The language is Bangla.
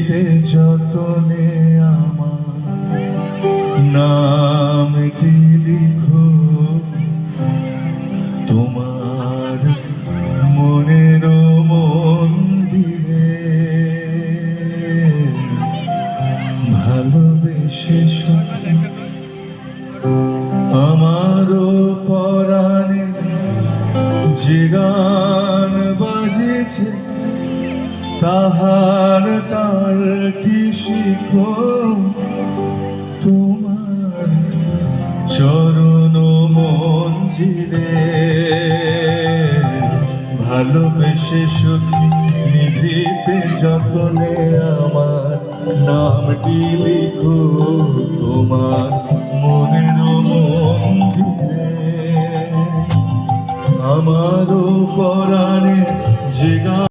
নিভৃতে যতনে আমার নামটি লিখো তোমার মনের মন্দিরে। ভালোবেসে সখী আমারও পরাণে যে গান বাজেছে তাহার তালটি শিখো তোমার চরণ মঞ্জিরে। ভালোবেসে সখী নিভৃতে যতনে আমার নামটি লিখো তোমার মনের মন্দিরে। আমারও পরাণে যে